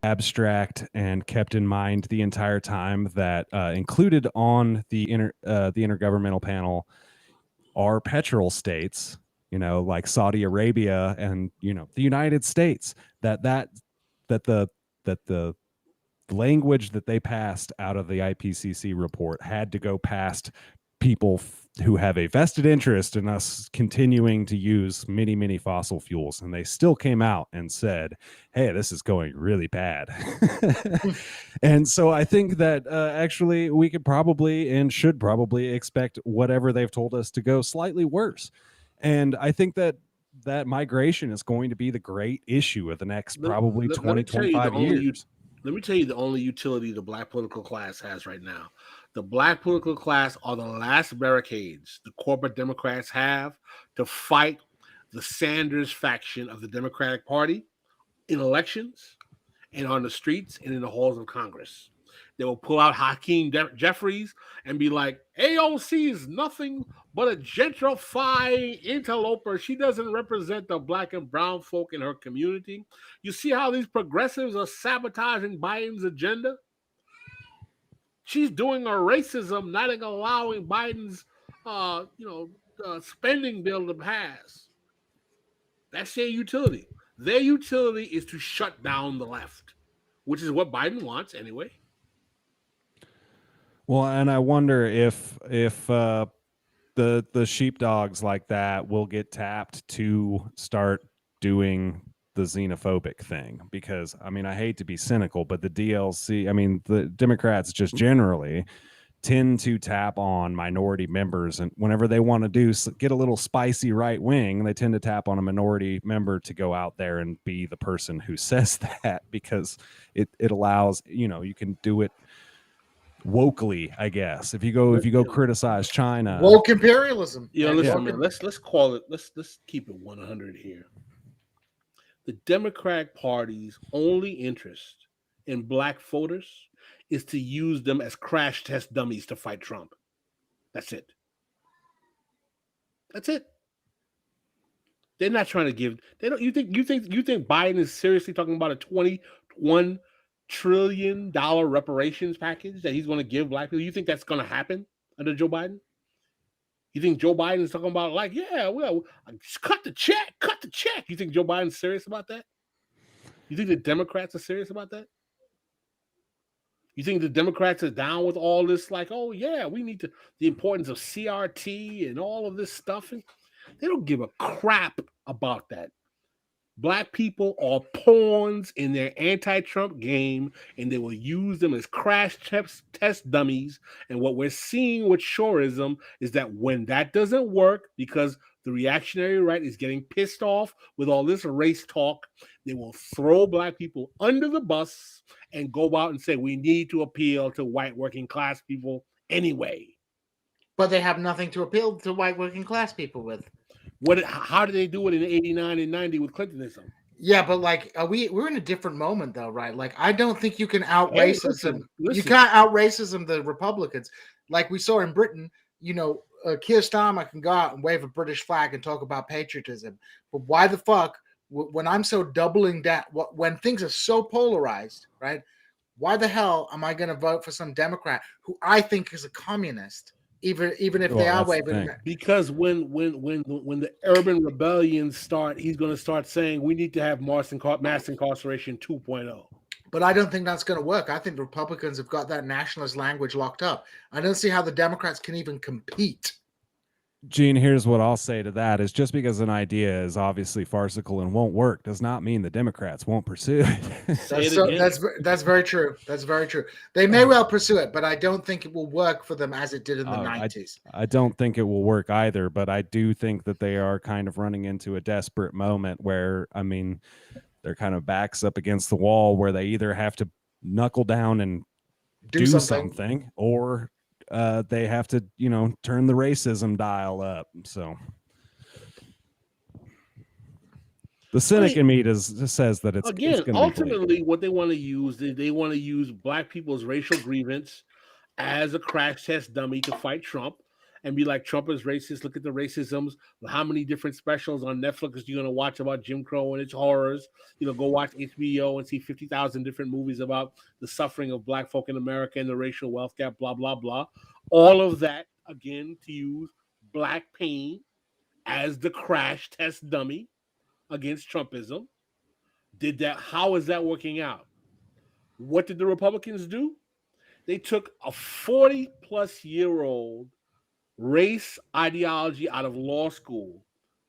abstract and kept in mind the entire time that included on the intergovernmental panel are petrol states, like Saudi Arabia and the United States. That the language that they passed out of the IPCC report had to go past people who have a vested interest in us continuing to use many fossil fuels, and they still came out and said, hey, this is going really bad. And so I think that actually we could probably and should probably expect whatever they've told us to go slightly worse. And I think that migration is going to be the great issue of the next probably 20-25 years. Let me tell you the only utility the black political class has right now. The black political class are the last barricades the corporate Democrats have to fight the Sanders faction of the Democratic Party in elections and on the streets and in the halls of Congress. They will pull out Hakeem Jeffries and be like, AOC is nothing but a gentrifying interloper. She doesn't represent the black and brown folk in her community. You see how these progressives are sabotaging Biden's agenda? She's doing a racism, not allowing Biden's spending bill to pass. That's their utility. Their utility is to shut down the left, which is what Biden wants anyway. Well, and I wonder if the sheepdogs like that will get tapped to start doing the xenophobic thing, because I mean, I hate to be cynical, but the DLC, I mean, the Democrats just generally tend to tap on minority members, and whenever they want to get a little spicy right wing, they tend to tap on a minority member to go out there and be the person who says that, because it allows, you can do it wokely, I guess. If you go criticize China, woke imperialism. Listen, man, let's call it. Let's keep it 100 here. The Democratic Party's only interest in black voters is to use them as crash test dummies to fight Trump. That's it. That's it. They're not trying to give. They don't. You think Biden is seriously talking about a $21 trillion reparations package that he's going to give black people? You think that's going to happen under Joe Biden? You think Joe Biden is talking about like, yeah, well, cut the check. You think Joe Biden's serious about that? You think the Democrats are serious about that? You think the Democrats are down with all this? Like, oh yeah, we need the importance of CRT and all of this stuff. And they don't give a crap about that. Black people are pawns in their anti-Trump game, and they will use them as crash test dummies. And what we're seeing with shorism is that when that doesn't work, because the reactionary right is getting pissed off with all this race talk, they will throw black people under the bus and go out and say, we need to appeal to white working class people anyway. But they have nothing to appeal to white working class people with. How did they do it in 89 and 90 with Clintonism? Yeah, but like we're in a different moment though, right? Like I don't think you can out racism. Listen. You can't out racism the Republicans. Like we saw in Britain, Keir Starmer can go out and wave a British flag and talk about patriotism. But why the fuck, when I'm so doubling down, when things are so polarized, right? Why the hell am I going to vote for some Democrat who I think is a communist, even if they are waving? Because when the urban rebellions start, he's going to start saying we need to have mass incarceration 2.0. But I don't think that's going to work. I think the Republicans have got that nationalist language locked up. I don't see how the Democrats can even compete. Gene, here's what I'll say to that is just because an idea is obviously farcical and won't work does not mean the Democrats won't pursue it. That's very true. That's very true. They may well pursue it, but I don't think it will work for them as it did in the 90s. I don't think it will work either, but I do think that they are kind of running into a desperate moment where, I mean, they're kind of backs up against the wall where they either have to knuckle down and do something or they have to, turn the racism dial up. So the cynic in me just says that it's again, it's ultimately what they want to use. They want to use black people's racial grievance as a crash test dummy to fight Trump and be like, Trump is racist. Look at the racisms. How many different specials on Netflix are you going to watch about Jim Crow and its horrors? Go watch HBO and see 50,000 different movies about the suffering of black folk in America and the racial wealth gap, blah, blah, blah. All of that, again, to use black pain as the crash test dummy against Trumpism. How is that working out? What did the Republicans do? They took a 40-plus-year-old race ideology out of law school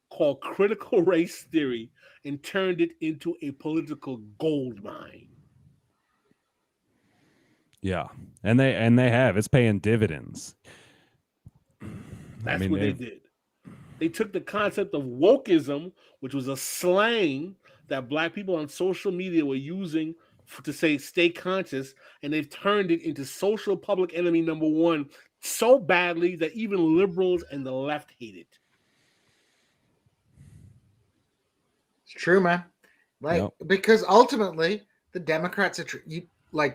called critical race theory and turned it into a political gold mine. Yeah, and they have. It's paying dividends. That's what they did. They took the concept of wokeism, which was a slang that black people on social media were using to say stay conscious, and they've turned it into social public enemy number one so badly that even liberals and the left hate it. It's true, man. Because ultimately the Democrats are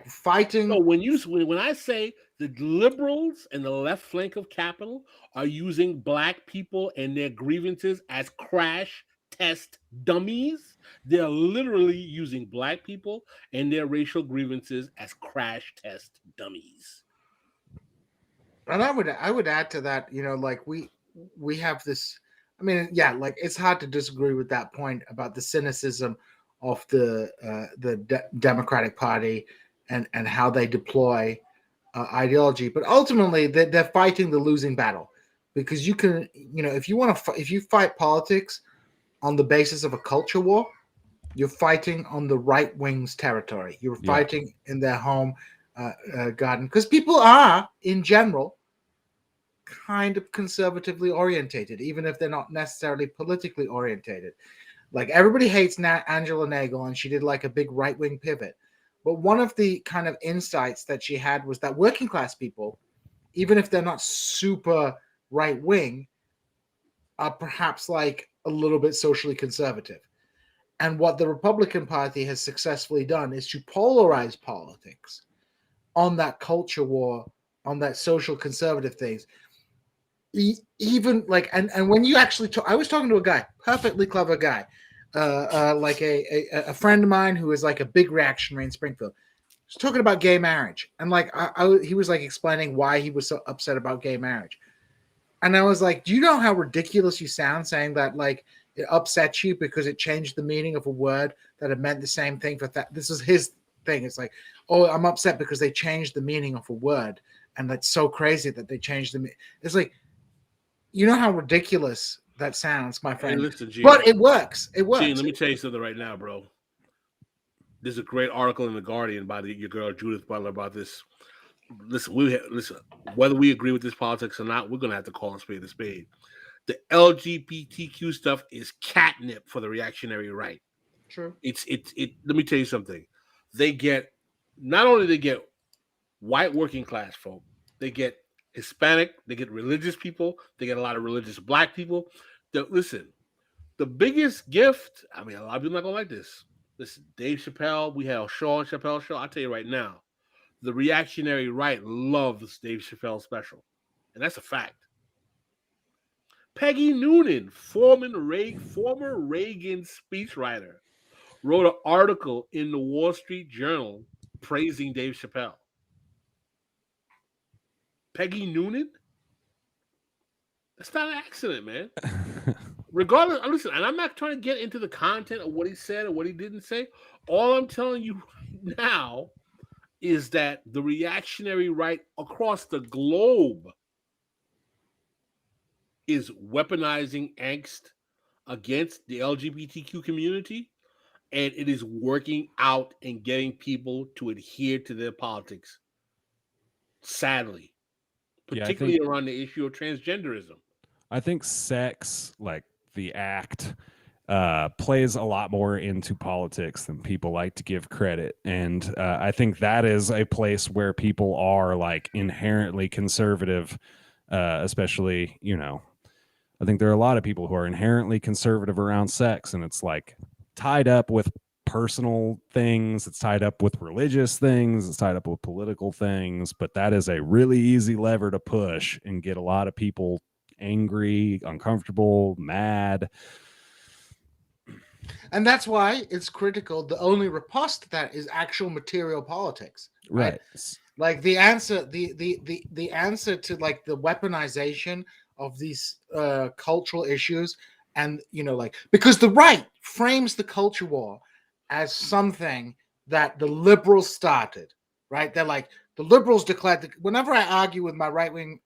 fighting. No, when I say the liberals and the left flank of Capitol are using black people and their grievances as crash test dummies, they're literally using black people and their racial grievances as crash test dummies. And I would add to that, we have this. I mean, yeah, it's hard to disagree with that point about the cynicism of the Democratic Party and how they deploy ideology. But ultimately, they're fighting the losing battle because you can, if you fight politics on the basis of a culture war, you're fighting on the right wing's territory. You're fighting in their home garden because people are, in general, kind of conservatively orientated, even if they're not necessarily politically orientated. Like everybody hates Angela Nagel, and she did a big right wing pivot. But one of the kind of insights that she had was that working class people, even if they're not super right wing, are perhaps a little bit socially conservative. And what the Republican Party has successfully done is to polarize politics on that culture war, on that social conservative things. Even and when you actually talk, I was talking to a guy, perfectly clever guy, a friend of mine who is a big reactionary in Springfield. He's talking about gay marriage, and he was explaining why he was so upset about gay marriage, and I was like, do you know how ridiculous you sound saying that it upsets you because it changed the meaning of a word that had meant the same thing for that? This is his thing. It's oh, I'm upset because they changed the meaning of a word, and that's so crazy that they changed the meaning. It's you know how ridiculous that sounds, my friend. Hey, listen, Gene, but it works. It works. Gene, let me tell you something right now, bro. There's a great article in The Guardian by your girl Judith Butler about this. Listen, whether we agree with this politics or not, we're going to have to call a spade a spade. The LGBTQ stuff is catnip for the reactionary right. True. Let me tell you something. Not only they get white working class folk, they get Hispanic, they get religious people, they get a lot of religious black people. Listen, the biggest gift, I mean, a lot of people are not going to like this. Listen, Dave Chappelle, we had a Shaw and Chappelle show. I'll tell you right now, the reactionary right loves Dave Chappelle's special. And that's a fact. Peggy Noonan, former Reagan speechwriter, wrote an article in the Wall Street Journal praising Dave Chappelle. Peggy Noonan? That's not an accident, man. Regardless, listen, and I'm not trying to get into the content of what he said or what he didn't say. All I'm telling you right now is that the reactionary right across the globe is weaponizing angst against the LGBTQ community, and it is working out and getting people to adhere to their politics. Sadly, particularly around the issue of transgenderism. I think sex, like the act, plays a lot more into politics than people like to give credit. And I think that is a place where people are like inherently conservative, especially, you know, I think there are a lot of people who are inherently conservative around sex, and it's like tied up with personal things, it's tied up with religious things, it's tied up with political things, but that is a really easy lever to push and get a lot of people angry, uncomfortable, mad. And that's why it's critical. The only riposte to that is actual material politics. Right. Like the answer, the answer to like the weaponization of these cultural issues, and you know, like because the right frames the culture war as something that the liberals started, right? They're like, the liberals declared that. Whenever I argue with my right-wing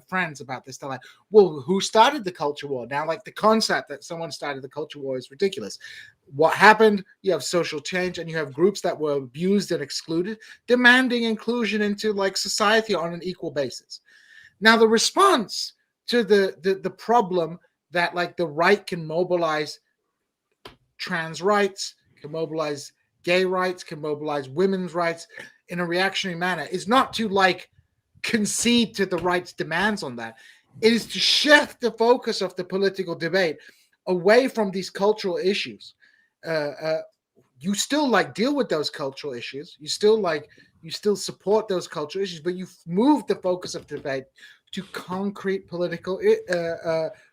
friends about this, they're like, well, who started the culture war? Now, like the concept that someone started the culture war is ridiculous. What happened? You have social change, and you have groups that were abused and excluded, demanding inclusion into like society on an equal basis. Now, the response to the problem that like the right can mobilize trans rights, can mobilize gay rights, can mobilize women's rights in a reactionary manner is not to like concede to the right's demands on that. It is to shift the focus of the political debate away from these cultural issues. You still like deal with those cultural issues. You still support those cultural issues, but you've moved the focus of debate to concrete political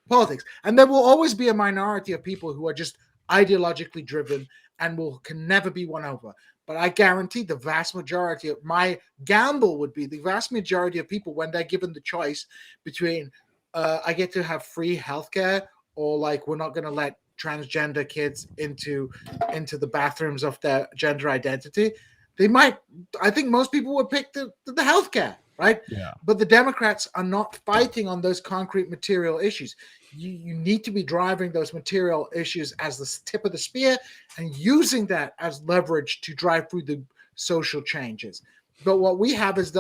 politics. And there will always be a minority of people who are just ideologically driven and can never be won over. But I guarantee the vast majority of my gamble would be the vast majority of people, when they're given the choice between I get to have free healthcare, or like we're not going to let transgender kids into the bathrooms of their gender identity, they might. I think most people would pick the healthcare, right? Yeah. But the Democrats are not fighting on those concrete material issues. You need to be driving those material issues as the tip of the spear and using that as leverage to drive through the social changes. But what we have is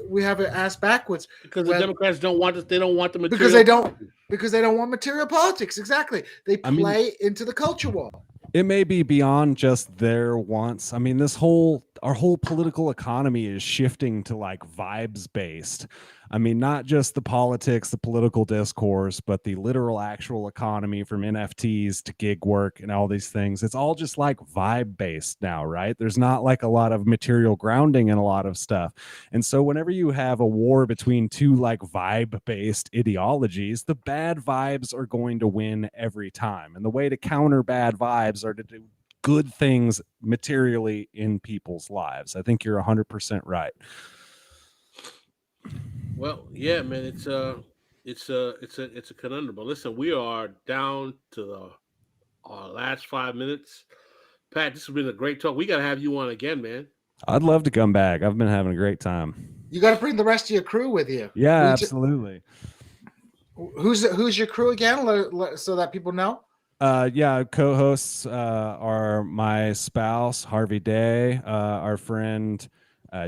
we have it ass backwards, because the Democrats don't want it. They don't want the material because they don't want material politics. Exactly. They play into the culture war. It may be beyond just their wants. I mean, our whole political economy is shifting to like vibes based. I mean, not just the politics, the political discourse, but the literal actual economy, from NFTs to gig work and all these things. It's all just like vibe based now, right? There's not like a lot of material grounding in a lot of stuff. And so whenever you have a war between two like vibe based ideologies, the bad vibes are going to win every time. And the way to counter bad vibes are to do good things materially in people's lives. I think you're 100% right. Well, yeah, man, it's a conundrum. But listen, we are down to our last 5 minutes. Pat, this has been a great talk. We got to have you on again, man. I'd love to come back. I've been having a great time. You got to bring the rest of your crew with you. Yeah, absolutely. Who's your crew again, so that people know? Co-hosts are my spouse Harvey Day, our friend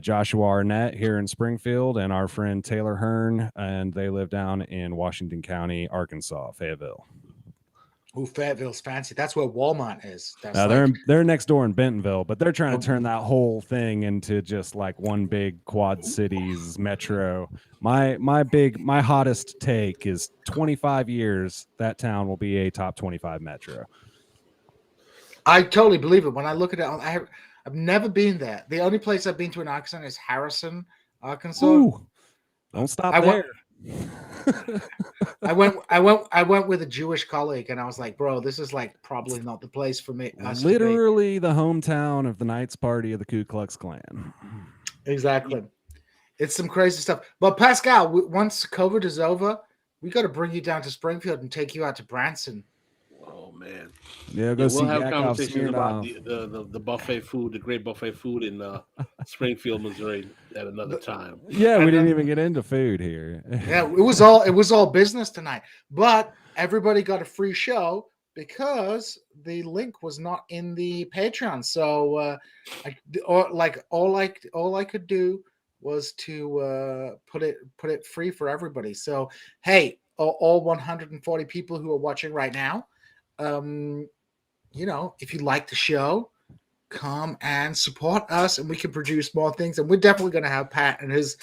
Joshua Arnett here in Springfield, and our friend Taylor Hearn, and they live down in Washington County, Arkansas, Fayetteville. Oh, Fayetteville's fancy. That's where Walmart is. They're next door in Bentonville, but they're trying to turn that whole thing into just like one big Quad Cities metro. My hottest take is 25 years that town will be a top 25 metro. I totally believe it. When I look at it, I've never been there. The only place I've been to in Arkansas is Harrison, Arkansas. Ooh, don't stop there. I went with a Jewish colleague, and I was like, bro, this is like probably not the place for me. Literally the hometown of the Knights Party of the Ku Klux Klan. Exactly. It's some crazy stuff. But Pascal, once COVID is over, we got to bring you down to Springfield and take you out to Branson. Oh man, Yeah, go see we'll have Yakov conversations about Smirnoff. the buffet food, the great buffet food in Springfield, Missouri, at another time. Yeah, we And didn't then- even get into food here. Yeah, it was all business tonight. But everybody got a free show because the link was not in the Patreon. So all I could do was to put it free for everybody. So hey, all 140 people who are watching right now, if you like the show, come and support us, and we can produce more things. And we're definitely going to have Pat and his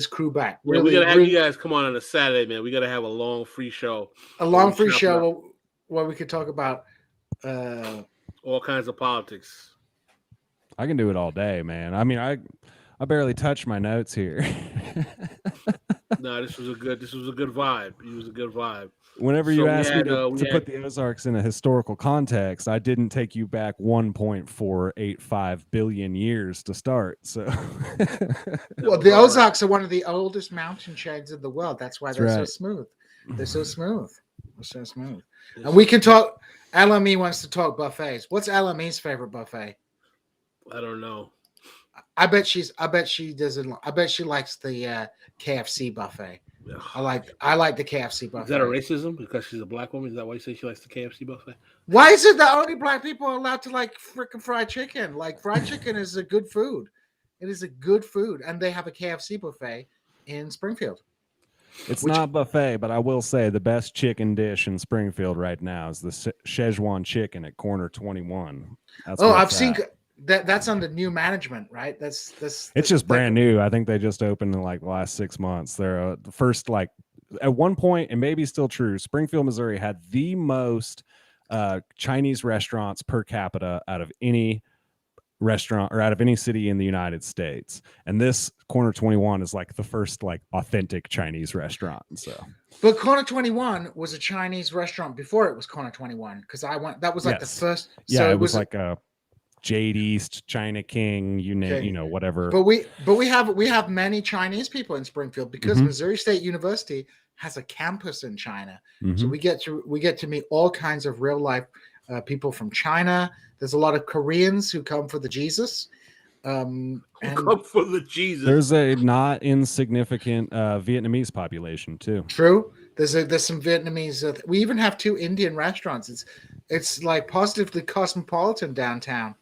crew back. Yeah, we gotta have you guys come on a Saturday, man. We gotta have a long free show. A long free show where we could talk about all kinds of politics. I can do it all day, man. I mean, I barely touch my notes here. No, this was a good vibe. It was a good vibe. Whenever you asked me to put the Ozarks in a historical context, I didn't take you back 1.485 billion years to start. So, well, the Ozarks are one of the oldest mountain chains in the world. That's why they're so smooth. They're so smooth. They're so smooth. And we can talk. LME wants to talk buffets. What's LME's favorite buffet? I don't know. I bet she doesn't. I bet she likes the KFC buffet. I like the KFC buffet. Is that a racism because she's a black woman? Is that why you say she likes the KFC buffet? Why is it that only black people are allowed to like freaking fried chicken? Like fried chicken is a good food. It is a good food, and they have a KFC buffet in Springfield. It's not buffet, but I will say the best chicken dish in Springfield right now is the Szechuan chicken at Corner 21. I've seen that's under new management, right? That's it's just brand new. I think they just opened in like the last 6 months. They're the first, like at one point, and maybe still true, Springfield, Missouri had the most Chinese restaurants per capita out of any restaurant or out of any city in the United States. And this Corner 21 is like the first like authentic Chinese restaurant. So, but Corner 21 was a Chinese restaurant before it was Corner 21 because I went. That was like the first. Yeah, so it was like a Jade East, China King, whatever. But we have many Chinese people in Springfield because Missouri State University has a campus in China. So we get to meet all kinds of real life people from China. There's a lot of Koreans who come for the Jesus. Come for the Jesus. There's a not insignificant Vietnamese population too. True. There's some Vietnamese. We even have 2 Indian restaurants. It's like positively cosmopolitan downtown.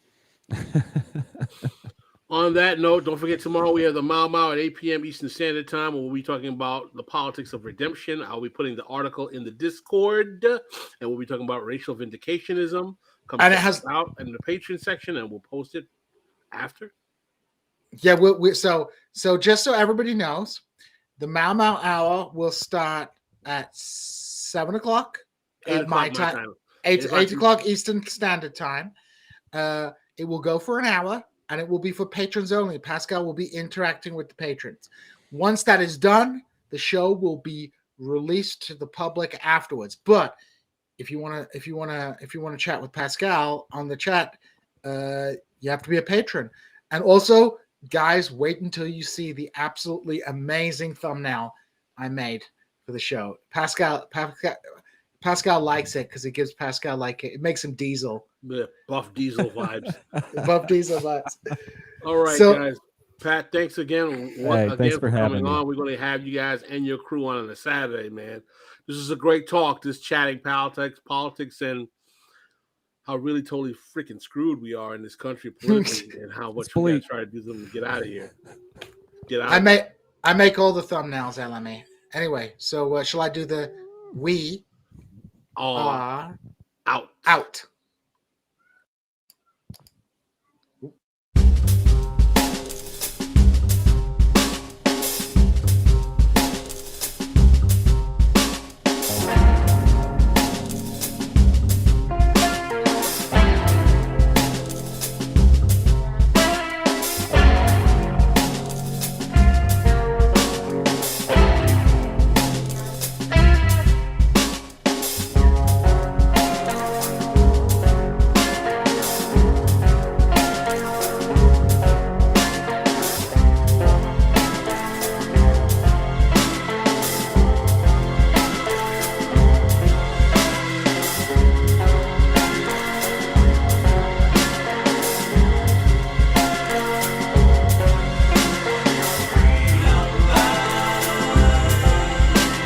On that note, don't forget tomorrow we have the Mau Mau at 8 p.m. Eastern Standard Time, where we'll be talking about the politics of redemption. I'll be putting the article in the Discord, and we'll be talking about racial vindicationism. And it has out in the Patreon section, and we'll post it after. Yeah, so just so everybody knows, the Mau Mau Hour will start at 7 o'clock at my time. 8 o'clock Eastern Standard Time. It will go for an hour, and it will be for patrons only. Pascal will be interacting with the patrons. Once that is done, the show will be released to the public afterwards. But if you want to chat with Pascal on the chat, you have to be a patron. And also, guys, wait until you see the absolutely amazing thumbnail I made for the show. Pascal likes it because it gives Pascal it makes him Diesel. Yeah, Buff Diesel vibes. Buff Diesel vibes. All right, guys. Pat, thanks again. Thanks for coming on. We're going to have you guys and your crew on a Saturday, man. This is a great talk. This chatting politics, and how really totally freaking screwed we are in this country politically, and how much we got to try to do something to get out of here. I make all the thumbnails, LME. Anyway, so shall I do the we are out. Out.